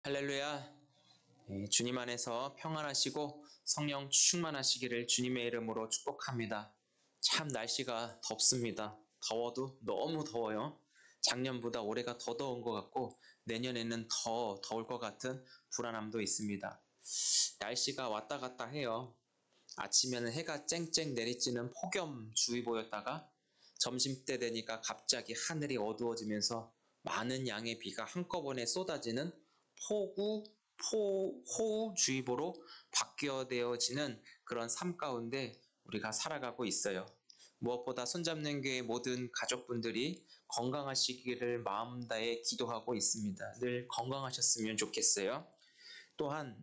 할렐루야. 주님 안에서 평안하시고 성령 충만하시기를 주님의 이름으로 축복합니다. 참 날씨가 덥습니다. 더워도 너무 더워요. 작년보다 올해가 더 더운 것 같고 내년에는 더 더울 것 같은 불안함도 있습니다. 날씨가 왔다 갔다 해요. 아침에는 해가 쨍쨍 내리쬐는 폭염주의보였다가 점심때 되니까 갑자기 하늘이 어두워지면서 많은 양의 비가 한꺼번에 쏟아지는 호우주의보로 바뀌어되어지는 그런 삶 가운데 우리가 살아가고 있어요. 무엇보다 손잡는 교회 모든 가족분들이 건강하시기를 마음 다해 기도하고 있습니다. 늘 건강하셨으면 좋겠어요. 또한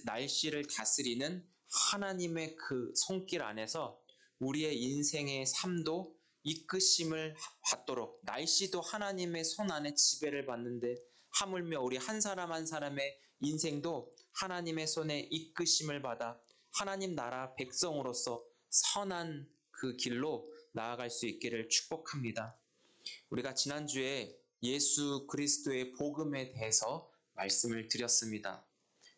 날씨를 다스리는 하나님의 그 손길 안에서 우리의 인생의 삶도 이끄심을 받도록, 날씨도 하나님의 손 안에 지배를 받는데 하물며 우리 한 사람 한 사람의 인생도 하나님의 손에 이끄심을 받아 하나님 나라 백성으로서 선한 그 길로 나아갈 수 있기를 축복합니다. 우리가 지난주에 예수 그리스도의 복음에 대해서 말씀을 드렸습니다.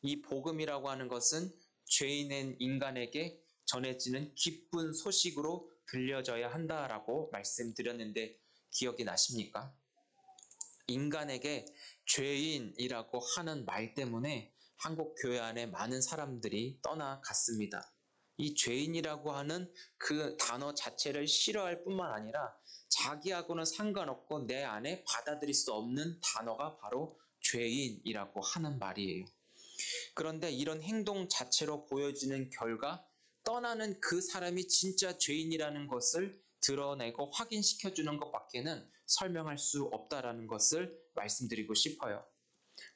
이 복음이라고 하는 것은 죄인인 인간에게 전해지는 기쁜 소식으로 들려져야 한다라고 말씀드렸는데 기억이 나십니까? 인간에게 죄인이라고 하는 말 때문에 한국 교회 안에 많은 사람들이 떠나갔습니다. 이 죄인이라고 하는 그 단어 자체를 싫어할 뿐만 아니라 자기하고는 상관없고 내 안에 받아들일 수 없는 단어가 바로 죄인이라고 하는 말이에요. 그런데 이런 행동 자체로 보여지는 결과, 떠나는 그 사람이 진짜 죄인이라는 것을 드러내고 확인시켜주는 것밖에는 설명할 수 없다라는 것을 말씀드리고 싶어요.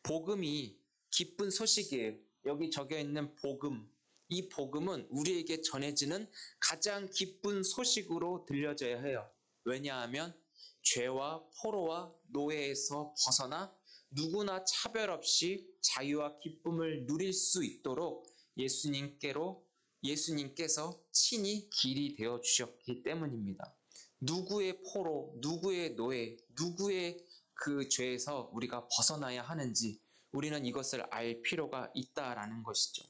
복음이 기쁜 소식이에요. 여기 적혀 있는 복음, 이 복음은 우리에게 전해지는 가장 기쁜 소식으로 들려져야 해요. 왜냐하면 죄와 포로와 노예에서 벗어나 누구나 차별 없이 자유와 기쁨을 누릴 수 있도록 예수님께서 친히 길이 되어 주셨기 때문입니다. 누구의 포로, 누구의 노예, 누구의 그 죄에서 우리가 벗어나야 하는지 우리는 이것을 알 필요가 있다라는 것이죠.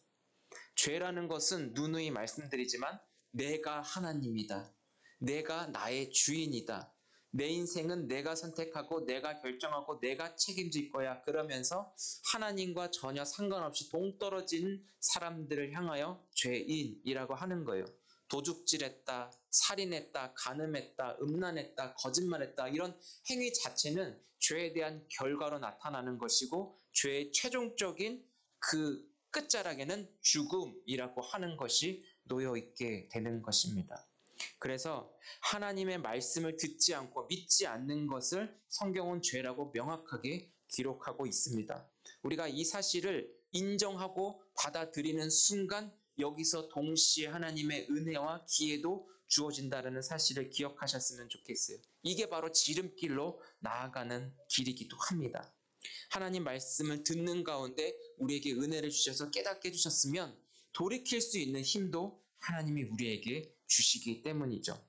죄라는 것은 누누이 말씀드리지만 내가 하나님이다. 내가 나의 주인이다. 내 인생은 내가 선택하고 내가 결정하고 내가 책임질 거야. 그러면서 하나님과 전혀 상관없이 동떨어진 사람들을 향하여 죄인이라고 하는 거예요. 도둑질했다, 살인했다, 간음했다, 음란했다, 거짓말했다, 이런 행위 자체는 죄에 대한 결과로 나타나는 것이고 죄의 최종적인 그 끝자락에는 죽음이라고 하는 것이 놓여있게 되는 것입니다. 그래서 하나님의 말씀을 듣지 않고 믿지 않는 것을 성경은 죄라고 명확하게 기록하고 있습니다. 우리가 이 사실을 인정하고 받아들이는 순간 여기서 동시에 하나님의 은혜와 기회도 주어진다는 사실을 기억하셨으면 좋겠어요. 이게 바로 지름길로 나아가는 길이기도 합니다. 하나님 말씀을 듣는 가운데 우리에게 은혜를 주셔서 깨닫게 해주셨으면 돌이킬 수 있는 힘도 하나님이 우리에게 주시기 때문이죠.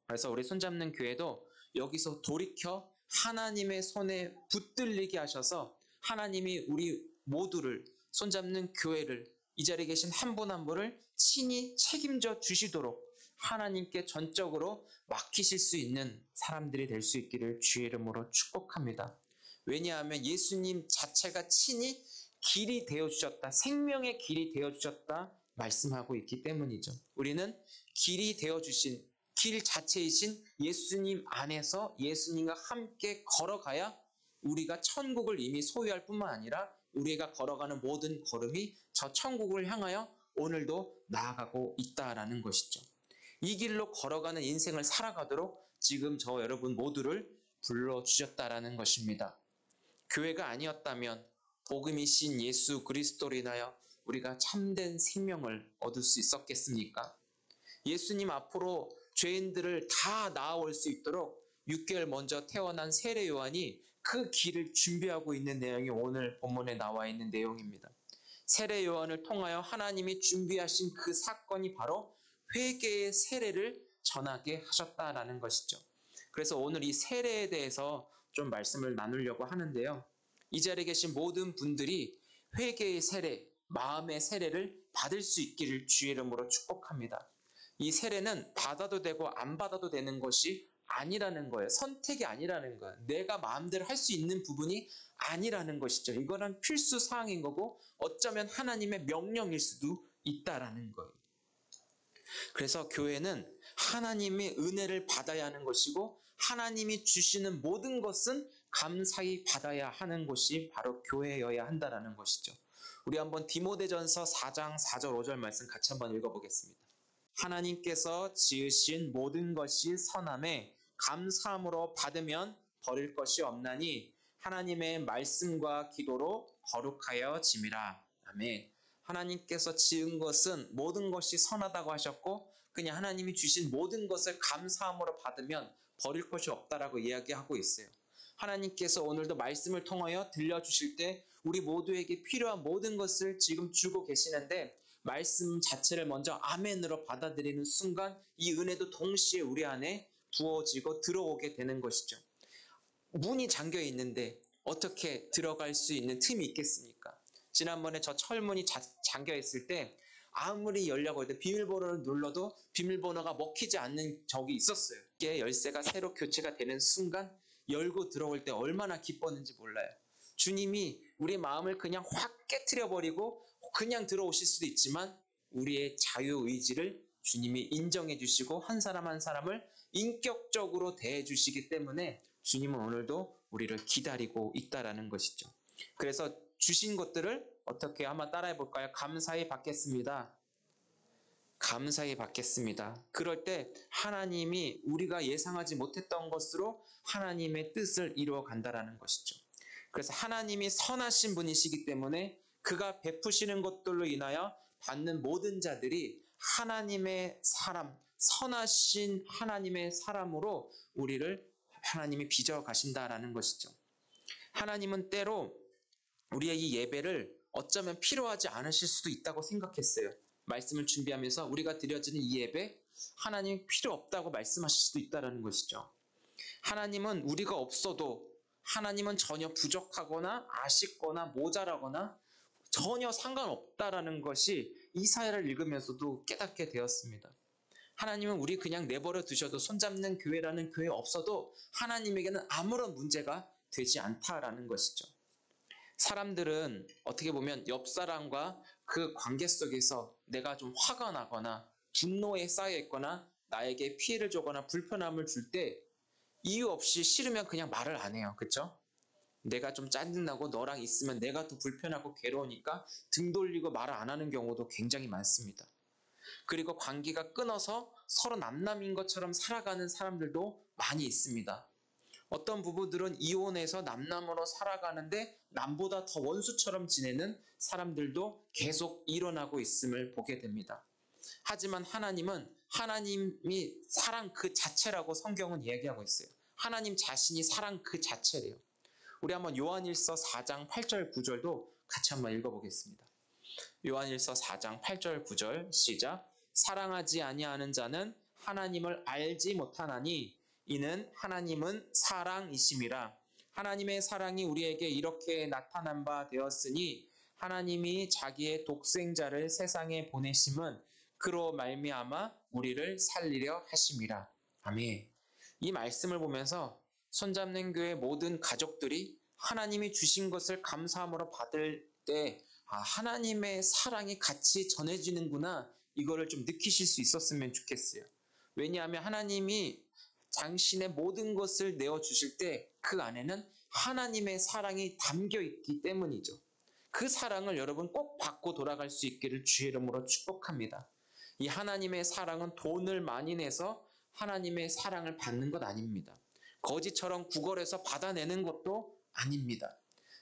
그래서 우리 손잡는 교회도 여기서 돌이켜 하나님의 손에 붙들리게 하셔서 하나님이 우리 모두를, 손잡는 교회를, 이 자리에 계신 한 분 한 분을 친히 책임져 주시도록 하나님께 전적으로 맡기실 수 있는 사람들이 될 수 있기를 주의 이름으로 축복합니다. 왜냐하면 예수님 자체가 친히 길이 되어주셨다, 생명의 길이 되어주셨다 말씀하고 있기 때문이죠. 우리는 길이 되어주신, 길 자체이신 예수님 안에서 예수님과 함께 걸어가야 우리가 천국을 이미 소유할 뿐만 아니라 우리가 걸어가는 모든 걸음이 저 천국을 향하여 오늘도 나아가고 있다라는 것이죠. 이 길로 걸어가는 인생을 살아가도록 지금 저 여러분 모두를 불러주셨다라는 것입니다. 교회가 아니었다면 복음이신 예수 그리스도로 인하여 우리가 참된 생명을 얻을 수 있었겠습니까? 예수님 앞으로 죄인들을 다 나아올 수 있도록 6개월 먼저 태어난 세례 요한이 그 길을 준비하고 있는 내용이 오늘 본문에 나와 있는 내용입니다. 세례 요한을 통하여 하나님이 준비하신 그 사건이 바로 회개의 세례를 전하게 하셨다라는 것이죠. 그래서 오늘 이 세례에 대해서 좀 말씀을 나누려고 하는데요. 이 자리에 계신 모든 분들이 회개의 세례, 마음의 세례를 받을 수 있기를 주의 이름으로 축복합니다. 이 세례는 받아도 되고 안 받아도 되는 것이 아니라는 거예요. 선택이 아니라는 거예요. 내가 마음대로 할 수 있는 부분이 아니라는 것이죠. 이거는 필수 사항인 거고 어쩌면 하나님의 명령일 수도 있다라는 거예요. 그래서 교회는 하나님의 은혜를 받아야 하는 것이고 하나님이 주시는 모든 것은 감사히 받아야 하는 것이 바로 교회여야 한다는 것이죠. 우리 한번 디모데전서 4장 4절 5절 말씀 같이 한번 읽어보겠습니다. 하나님께서 지으신 모든 것이 선함에 감사함으로 받으면 버릴 것이 없나니 하나님의 말씀과 기도로 거룩하여 짐이라. 아멘. 하나님께서 지은 것은 모든 것이 선하다고 하셨고 그냥 하나님이 주신 모든 것을 감사함으로 받으면 버릴 것이 없다라고 이야기하고 있어요. 하나님께서 오늘도 말씀을 통하여 들려주실 때 우리 모두에게 필요한 모든 것을 지금 주고 계시는데 말씀 자체를 먼저 아멘으로 받아들이는 순간 이 은혜도 동시에 우리 안에 부어지고 들어오게 되는 것이죠. 문이 잠겨 있는데 어떻게 들어갈 수 있는 틈이 있겠습니까? 지난번에 저 철문이 잠겨 있을 때 아무리 열려고 해도 비밀번호를 눌러도 비밀번호가 먹히지 않는 적이 있었어요. 이게 열쇠가 새로 교체가 되는 순간 열고 들어올 때 얼마나 기뻤는지 몰라요. 주님이 우리 마음을 그냥 확 깨트려버리고 그냥 들어오실 수도 있지만 우리의 자유의지를 주님이 인정해 주시고 한 사람 한 사람을 인격적으로 대해 주시기 때문에 주님은 오늘도 우리를 기다리고 있다라는 것이죠. 그래서 주신 것들을 어떻게 한번 따라해 볼까요? 감사히 받겠습니다. 감사히 받겠습니다. 그럴 때 하나님이 우리가 예상하지 못했던 것으로 하나님의 뜻을 이루어 간다라는 것이죠. 그래서 하나님이 선하신 분이시기 때문에 그가 베푸시는 것들로 인하여 받는 모든 자들이 하나님의 사람, 선하신 하나님의 사람으로 우리를 하나님이 빚어 가신다라는 것이죠. 하나님은 때로 우리의 이 예배를 어쩌면 필요하지 않으실 수도 있다고 생각했어요. 말씀을 준비하면서 우리가 드려지는 이 예배 하나님 필요 없다고 말씀하실 수도 있다는 것이죠. 하나님은 우리가 없어도 하나님은 전혀 부족하거나 아쉽거나 모자라거나 전혀 상관없다라는 것이 이사야를 읽으면서도 깨닫게 되었습니다. 하나님은 우리 그냥 내버려 두셔도 손잡는 교회라는 교회 없어도 하나님에게는 아무런 문제가 되지 않다라는 것이죠. 사람들은 어떻게 보면 옆 사람과 그 관계 속에서 내가 좀 화가 나거나 분노에 쌓여 있거나 나에게 피해를 주거나 불편함을 줄 때 이유 없이 싫으면 그냥 말을 안 해요. 그렇죠? 내가 좀 짜증나고 너랑 있으면 내가 더 불편하고 괴로우니까 등 돌리고 말을 안 하는 경우도 굉장히 많습니다. 그리고 관계가 끊어서 서로 남남인 것처럼 살아가는 사람들도 많이 있습니다. 어떤 부부들은 이혼해서 남남으로 살아가는데 남보다 더 원수처럼 지내는 사람들도 계속 일어나고 있음을 보게 됩니다. 하지만 하나님은 하나님이 사랑 그 자체라고 성경은 이야기하고 있어요. 하나님 자신이 사랑 그 자체래요. 우리 한번 요한일서 4장 8절 9절도 같이 한번 읽어보겠습니다. 요한일서 4장 8절 9절 시작. 사랑하지 아니하는 자는 하나님을 알지 못하나니 이는 하나님은 사랑이심이라. 하나님의 사랑이 우리에게 이렇게 나타난 바 되었으니 하나님이 자기의 독생자를 세상에 보내심은 그로 말미암아 우리를 살리려 하심이라. 아멘. 이 말씀을 보면서 손잡는 교회 모든 가족들이 하나님이 주신 것을 감사함으로 받을 때 하나님의 사랑이 같이 전해지는구나 이거를 좀 느끼실 수 있었으면 좋겠어요. 왜냐하면 하나님이 당신의 모든 것을 내어주실 때 그 안에는 하나님의 사랑이 담겨 있기 때문이죠. 그 사랑을 여러분 꼭 받고 돌아갈 수 있기를 주의 이름으로 축복합니다. 이 하나님의 사랑은 돈을 많이 내서 하나님의 사랑을 받는 것 아닙니다. 거지처럼 구걸해서 받아내는 것도 아닙니다.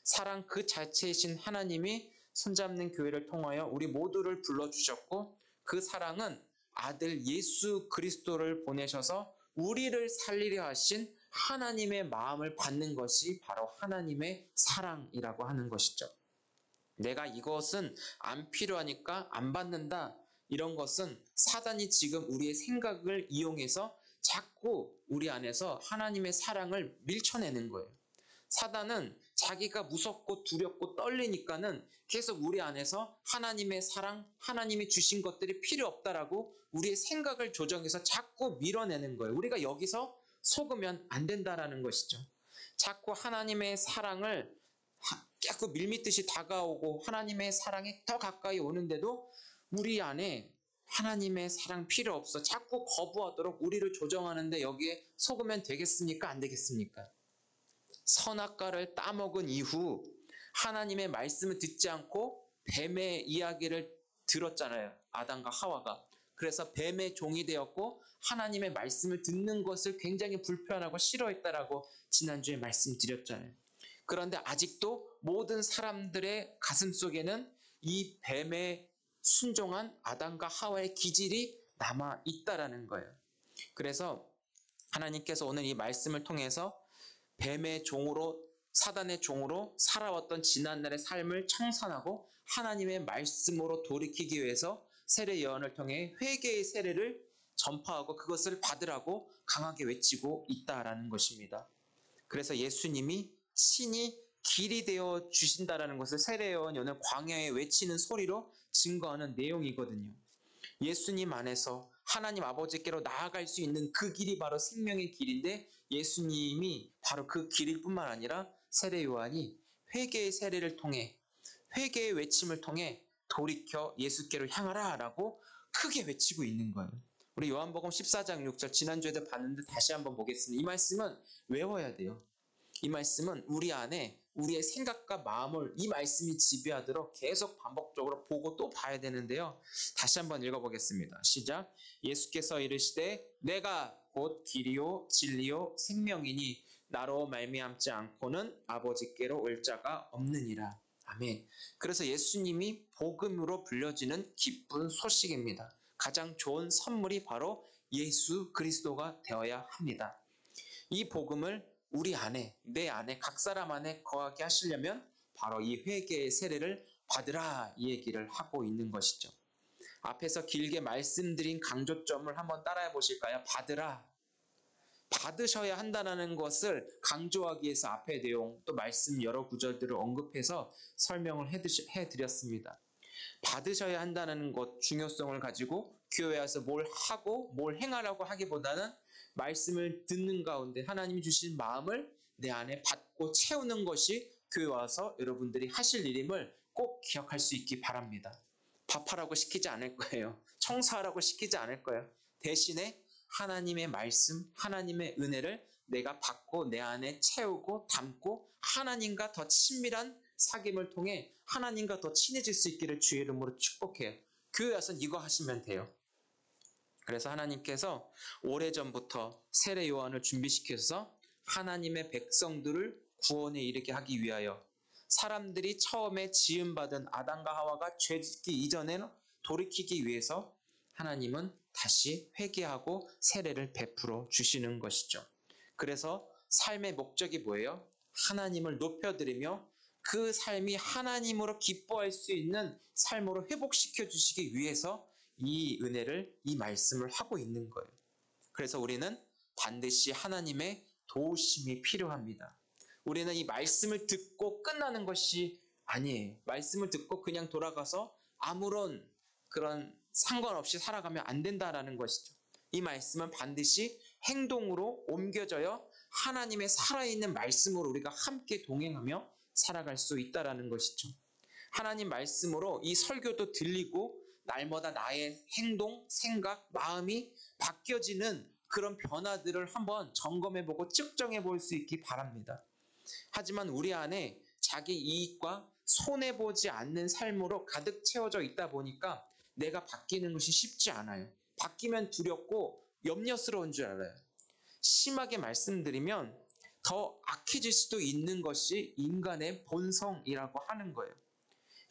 사랑 그 자체이신 하나님이 손잡는 교회를 통하여 우리 모두를 불러주셨고 그 사랑은 아들 예수 그리스도를 보내셔서 우리를 살리려 하신 하나님의 마음을 받는 것이 바로 하나님의 사랑이라고 하는 것이죠. 내가 이것은 안 필요하니까 안 받는다. 이런 것은 사단이 지금 우리의 생각을 이용해서 자꾸 우리 안에서 하나님의 사랑을 밀쳐내는 거예요. 사단은 자기가 무섭고 두렵고 떨리니까는 계속 우리 안에서 하나님의 사랑, 하나님이 주신 것들이 필요 없다라고 우리의 생각을 조정해서 자꾸 밀어내는 거예요. 우리가 여기서 속으면 안 된다라는 것이죠. 자꾸 하나님의 사랑을 자꾸 밀밀듯이 다가오고 하나님의 사랑에 더 가까이 오는데도 우리 안에 하나님의 사랑 필요 없어. 자꾸 거부하도록 우리를 조정하는데 여기에 속으면 되겠습니까? 안 되겠습니까? 선악과를 따먹은 이후 하나님의 말씀을 듣지 않고 뱀의 이야기를 들었잖아요. 아담과 하와가. 그래서 뱀의 종이 되었고 하나님의 말씀을 듣는 것을 굉장히 불편하고 싫어했다라고 지난주에 말씀드렸잖아요. 그런데 아직도 모든 사람들의 가슴 속에는 이 뱀의 순종한 아담과 하와의 기질이 남아 있다라는 거예요. 그래서 하나님께서 오늘 이 말씀을 통해서 뱀의 종으로, 사단의 종으로 살아왔던 지난날의 삶을 청산하고 하나님의 말씀으로 돌이키기 위해서 세례 요한을 통해 회개의 세례를 전파하고 그것을 받으라고 강하게 외치고 있다라는 것입니다. 그래서 예수님이 친히 길이 되어 주신다라는 것을 세례 요한이 오늘 광야에 외치는 소리로 증거하는 내용이거든요. 예수님 안에서 하나님 아버지께로 나아갈 수 있는 그 길이 바로 생명의 길인데 예수님이 바로 그 길일 뿐만 아니라 세례 요한이 회개의 세례를 통해 회개의 외침을 통해 돌이켜 예수께로 향하라 라고 크게 외치고 있는 거예요. 우리 요한복음 14장 6절 지난주에도 봤는데 다시 한번 보겠습니다. 이 말씀은 외워야 돼요. 이 말씀은 우리 안에 우리의 생각과 마음을 이 말씀이 지배하도록 계속 반복적으로 보고 또 봐야 되는데요. 다시 한번 읽어보겠습니다. 시작. 예수께서 이르시되 내가 곧 길이요 진리요 생명이니 나로 말미암지 않고는 아버지께로 올 자가 없느니라. 아멘. 그래서 예수님이 복음으로 불려지는 기쁜 소식입니다. 가장 좋은 선물이 바로 예수 그리스도가 되어야 합니다. 이 복음을 우리 안에, 내 안에, 각 사람 안에 거하게 하시려면 바로 이 회개의 세례를 받으라 이 얘기를 하고 있는 것이죠. 앞에서 길게 말씀드린 강조점을 한번 따라해 보실까요? 받으라. 받으셔야 한다는 것을 강조하기 위해서 앞의 내용, 또 말씀 여러 구절들을 언급해서 설명을 해드렸습니다. 받으셔야 한다는 것 중요성을 가지고 교회 와서 뭘 하고 뭘 행하라고 하기보다는 말씀을 듣는 가운데 하나님이 주신 마음을 내 안에 받고 채우는 것이 교회 와서 여러분들이 하실 일임을 꼭 기억할 수 있기 바랍니다. 밥하라고 시키지 않을 거예요. 청소하라고 시키지 않을 거예요. 대신에 하나님의 말씀, 하나님의 은혜를 내가 받고 내 안에 채우고 담고 하나님과 더 친밀한 사귐을 통해 하나님과 더 친해질 수 있기를 주의 이름으로 축복해요. 교회 와서는 이거 하시면 돼요. 그래서 하나님께서 오래전부터 세례 요한을 준비시켜서 하나님의 백성들을 구원에 이르게 하기 위하여 사람들이 처음에 지음받은 아담과 하와가 죄짓기 이전에는 돌이키기 위해서 하나님은 다시 회개하고 세례를 베풀어 주시는 것이죠. 그래서 삶의 목적이 뭐예요? 하나님을 높여드리며 그 삶이 하나님으로 기뻐할 수 있는 삶으로 회복시켜 주시기 위해서 이 은혜를, 이 말씀을 하고 있는 거예요. 그래서 우리는 반드시 하나님의 도우심이 필요합니다. 우리는 이 말씀을 듣고 끝나는 것이 아니에요. 말씀을 듣고 그냥 돌아가서 아무런 그런 상관없이 살아가면 안 된다라는 것이죠. 이 말씀은 반드시 행동으로 옮겨져야 하나님의 살아있는 말씀으로 우리가 함께 동행하며 살아갈 수 있다라는 것이죠. 하나님 말씀으로 이 설교도 들리고 날마다 나의 행동, 생각, 마음이 바뀌어지는 그런 변화들을 한번 점검해보고 측정해 볼 수 있기 바랍니다. 하지만 우리 안에 자기 이익과 손해보지 않는 삶으로 가득 채워져 있다 보니까 내가 바뀌는 것이 쉽지 않아요. 바뀌면 두렵고 염려스러운 줄 알아요. 심하게 말씀드리면 더 악해질 수도 있는 것이 인간의 본성이라고 하는 거예요.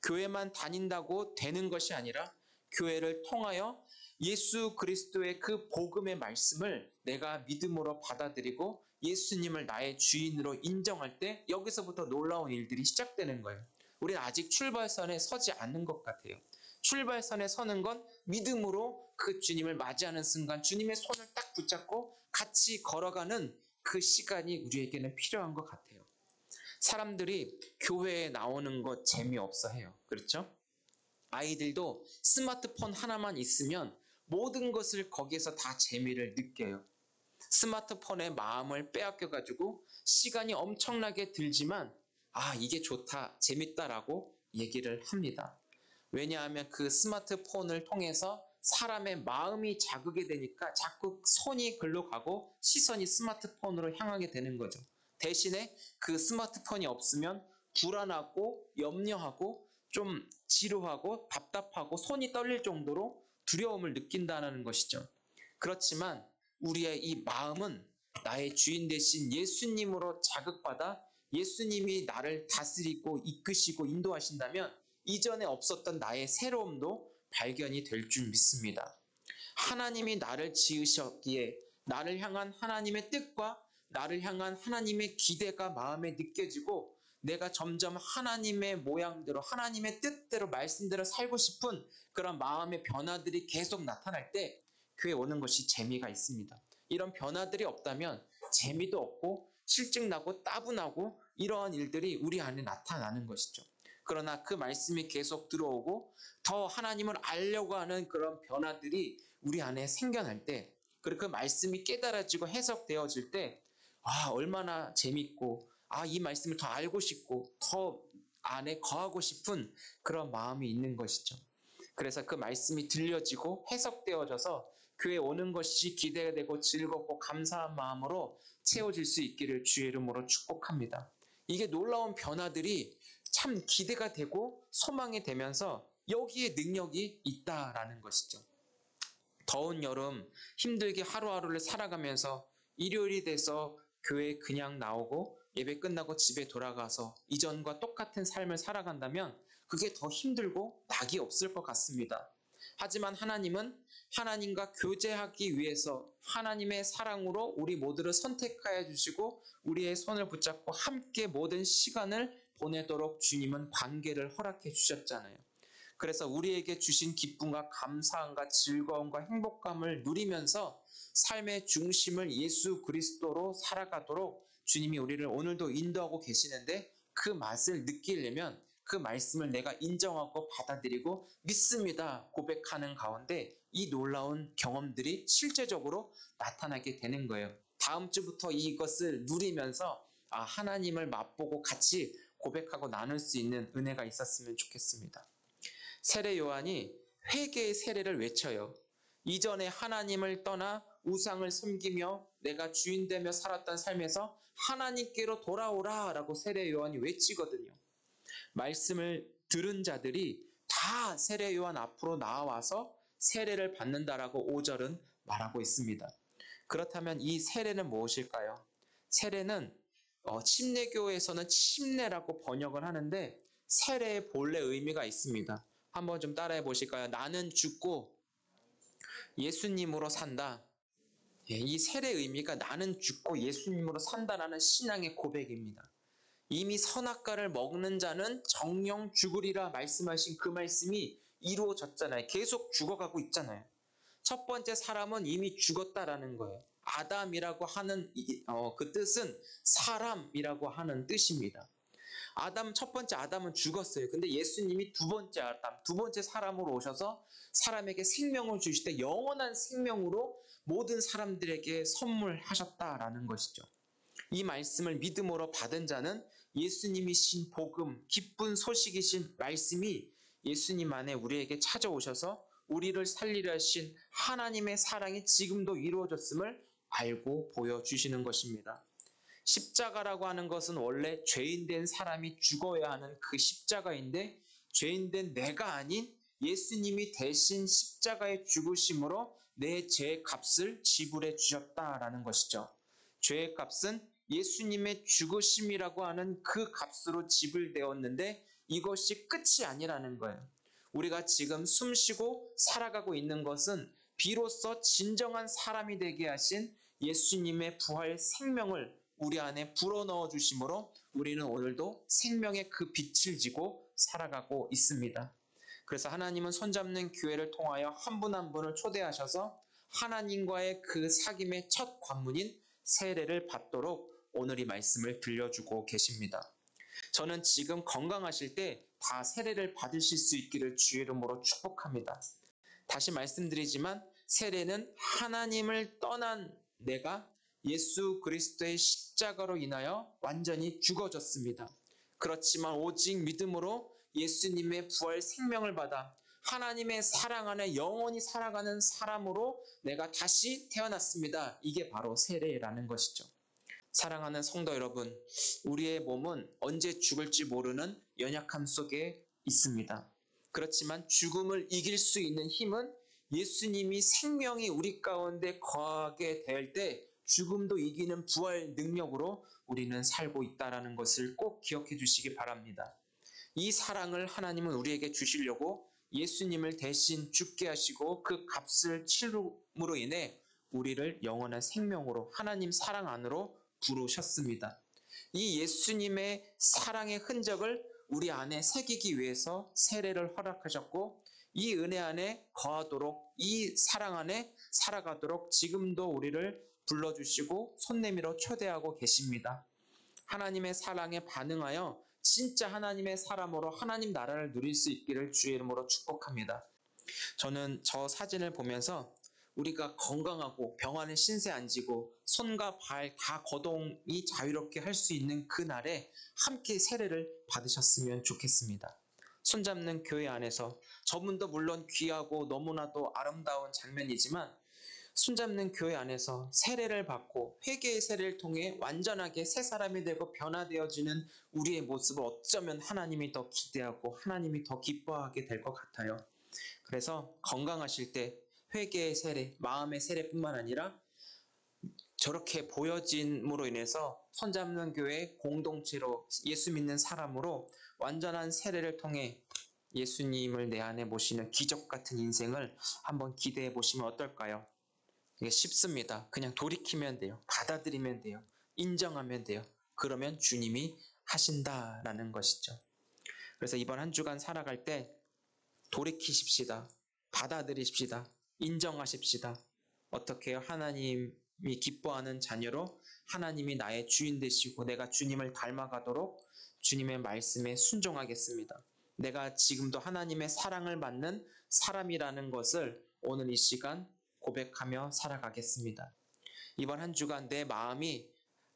교회만 다닌다고 되는 것이 아니라 교회를 통하여 예수 그리스도의 그 복음의 말씀을 내가 믿음으로 받아들이고 예수님을 나의 주인으로 인정할 때 여기서부터 놀라운 일들이 시작되는 거예요. 우리는 아직 출발선에 서지 않는 것 같아요. 출발선에 서는 건 믿음으로 그 주님을 맞이하는 순간 주님의 손을 딱 붙잡고 같이 걸어가는 그 시간이 우리에게는 필요한 것 같아요. 사람들이 교회에 나오는 거 재미없어 해요. 그렇죠? 아이들도 스마트폰 하나만 있으면 모든 것을 거기에서 다 재미를 느껴요. 스마트폰에 마음을 빼앗겨가지고 시간이 엄청나게 들지만 이게 좋다, 재밌다라고 얘기를 합니다. 왜냐하면 그 스마트폰을 통해서 사람의 마음이 자극이 되니까 자꾸 손이 글로 가고 시선이 스마트폰으로 향하게 되는 거죠. 대신에 그 스마트폰이 없으면 불안하고 염려하고 좀 지루하고 답답하고 손이 떨릴 정도로 두려움을 느낀다는 것이죠. 그렇지만 우리의 이 마음은 나의 주인 되신 예수님으로 자극받아 예수님이 나를 다스리고 이끄시고 인도하신다면 이전에 없었던 나의 새로움도 발견이 될 줄 믿습니다. 하나님이 나를 지으셨기에 나를 향한 하나님의 뜻과 나를 향한 하나님의 기대가 마음에 느껴지고 내가 점점 하나님의 모양대로 하나님의 뜻대로 말씀대로 살고 싶은 그런 마음의 변화들이 계속 나타날 때 교회 오는 것이 재미가 있습니다. 이런 변화들이 없다면 재미도 없고 실증나고 따분하고 이러한 일들이 우리 안에 나타나는 것이죠. 그러나 그 말씀이 계속 들어오고 더 하나님을 알려고 하는 그런 변화들이 우리 안에 생겨날 때, 그리고 그 말씀이 깨달아지고 해석되어질 때 얼마나 재밌고 이 말씀을 더 알고 싶고 더 안에 거하고 싶은 그런 마음이 있는 것이죠. 그래서 그 말씀이 들려지고 해석되어져서 교회 오는 것이 기대되고 즐겁고 감사한 마음으로 채워질 수 있기를 주의 이름으로 축복합니다. 이게 놀라운 변화들이 참 기대가 되고 소망이 되면서 여기에 능력이 있다라는 것이죠. 더운 여름 힘들게 하루하루를 살아가면서 일요일이 돼서 교회에 그냥 나오고 예배 끝나고 집에 돌아가서 이전과 똑같은 삶을 살아간다면 그게 더 힘들고 낙이 없을 것 같습니다. 하지만 하나님은 하나님과 교제하기 위해서 하나님의 사랑으로 우리 모두를 선택하여 주시고 우리의 손을 붙잡고 함께 모든 시간을 보내도록 주님은 관계를 허락해 주셨잖아요. 그래서 우리에게 주신 기쁨과 감사함과 즐거움과 행복감을 누리면서 삶의 중심을 예수 그리스도로 살아가도록 주님이 우리를 오늘도 인도하고 계시는데 그 맛을 느끼려면 그 말씀을 내가 인정하고 받아들이고 믿습니다 고백하는 가운데 이 놀라운 경험들이 실제적으로 나타나게 되는 거예요. 다음 주부터 이것을 누리면서 하나님을 맛보고 같이 고백하고 나눌 수 있는 은혜가 있었으면 좋겠습니다. 세례 요한이 회개의 세례를 외쳐요. 이전에 하나님을 떠나 우상을 섬기며 내가 주인되며 살았던 삶에서 하나님께로 돌아오라 라고 세례 요한이 외치거든요. 말씀을 들은 자들이 다 세례 요한 앞으로 나와서 세례를 받는다라고 5절은 말하고 있습니다. 그렇다면 이 세례는 무엇일까요? 세례는 침례교에서는 침례라고 번역을 하는데 세례의 본래 의미가 있습니다. 한번 좀 따라해 보실까요? 나는 죽고 예수님으로 산다. 이 세례의 의미가 나는 죽고 예수님으로 산다라는 신앙의 고백입니다. 이미 선악과를 먹는 자는 정령 죽으리라 말씀하신 그 말씀이 이루어졌잖아요. 계속 죽어가고 있잖아요. 첫 번째 사람은 이미 죽었다라는 거예요. 아담이라고 하는 그 뜻은 사람이라고 하는 뜻입니다. 첫 번째 아담은 죽었어요. 근데 예수님이 두 번째 아담, 두 번째 사람으로 오셔서 사람에게 생명을 주실 때 영원한 생명으로 모든 사람들에게 선물하셨다라는 것이죠. 이 말씀을 믿음으로 받은 자는 예수님이신 복음, 기쁜 소식이신 말씀이 예수님 안에 우리에게 찾아오셔서 우리를 살리려 하신 하나님의 사랑이 지금도 이루어졌음을 알고 보여주시는 것입니다. 십자가라고 하는 것은 원래 죄인된 사람이 죽어야 하는 그 십자가인데 죄인된 내가 아닌 예수님이 대신 십자가에 죽으심으로 내 죄의 값을 지불해 주셨다라는 것이죠. 죄의 값은 예수님의 죽으심이라고 하는 그 값으로 지불되었는데 이것이 끝이 아니라는 거예요. 우리가 지금 숨쉬고 살아가고 있는 것은 비로소 진정한 사람이 되게 하신 예수님의 부활 생명을 우리 안에 불어넣어 주심으로 우리는 오늘도 생명의 그 빛을 지고 살아가고 있습니다. 그래서 하나님은 손잡는 교회를 통하여 한 분 한 분을 초대하셔서 하나님과의 그 사귐의 첫 관문인 세례를 받도록 오늘 이 말씀을 들려주고 계십니다. 저는 지금 건강하실 때 다 세례를 받으실 수 있기를 주의 이름으로 축복합니다. 다시 말씀드리지만 세례는 하나님을 떠난 내가 예수 그리스도의 십자가로 인하여 완전히 죽어졌습니다. 그렇지만 오직 믿음으로 예수님의 부활 생명을 받아 하나님의 사랑 안에 영원히 살아가는 사람으로 내가 다시 태어났습니다. 이게 바로 세례라는 것이죠. 사랑하는 성도 여러분, 우리의 몸은 언제 죽을지 모르는 연약함 속에 있습니다. 그렇지만 죽음을 이길 수 있는 힘은 예수님이 생명이 우리 가운데 거하게 될 때 죽음도 이기는 부활 능력으로 우리는 살고 있다는 것을 꼭 기억해 주시기 바랍니다. 이 사랑을 하나님은 우리에게 주시려고 예수님을 대신 죽게 하시고 그 값을 치름으로 인해 우리를 영원한 생명으로 하나님 사랑 안으로 부르셨습니다. 이 예수님의 사랑의 흔적을 우리 안에 새기기 위해서 세례를 허락하셨고 이 은혜 안에 거하도록 이 사랑 안에 살아가도록 지금도 우리를 불러주시고 손 내밀어 초대하고 계십니다. 하나님의 사랑에 반응하여 진짜 하나님의 사람으로 하나님 나라를 누릴 수 있기를 주의 이름으로 축복합니다. 저는 저 사진을 보면서 우리가 건강하고 병 안에 신세 안 지고 손과 발 다 거동이 자유롭게 할 수 있는 그날에 함께 세례를 받으셨으면 좋겠습니다. 손잡는 교회 안에서 저분도 물론 귀하고 너무나도 아름다운 장면이지만 손잡는 교회 안에서 세례를 받고 회개의 세례를 통해 완전하게 새 사람이 되고 변화되어지는 우리의 모습을 어쩌면 하나님이 더 기대하고 하나님이 더 기뻐하게 될 것 같아요. 그래서 건강하실 때 회개의 세례, 마음의 세례뿐만 아니라 저렇게 보여짐으로 인해서 손잡는 교회 공동체로 예수 믿는 사람으로 완전한 세례를 통해 예수님을 내 안에 모시는 기적 같은 인생을 한번 기대해 보시면 어떨까요? 이게 쉽습니다. 그냥 돌이키면 돼요. 받아들이면 돼요. 인정하면 돼요. 그러면 주님이 하신다라는 것이죠. 그래서 이번 한 주간 살아갈 때 돌이키십시다. 받아들이십시다. 인정하십시다. 어떻게 해요? 하나님이 기뻐하는 자녀로 하나님이 나의 주인 되시고 내가 주님을 닮아가도록 주님의 말씀에 순종하겠습니다. 내가 지금도 하나님의 사랑을 받는 사람이라는 것을 오늘 이 시간 고백하며 살아가겠습니다. 이번 한 주간 내 마음이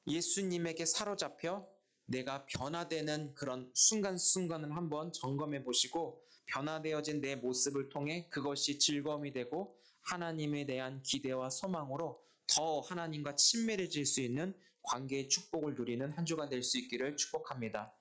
예수님에게 사로잡혀 내가 변화되는 그런 순간순간을 한번 점검해 보시고 변화되어진 내 모습을 통해 그것이 즐거움이 되고 하나님에 대한 기대와 소망으로 더 하나님과 친밀해질 수 있는 관계의 축복을 누리는 한 주간 될 수 있기를 축복합니다.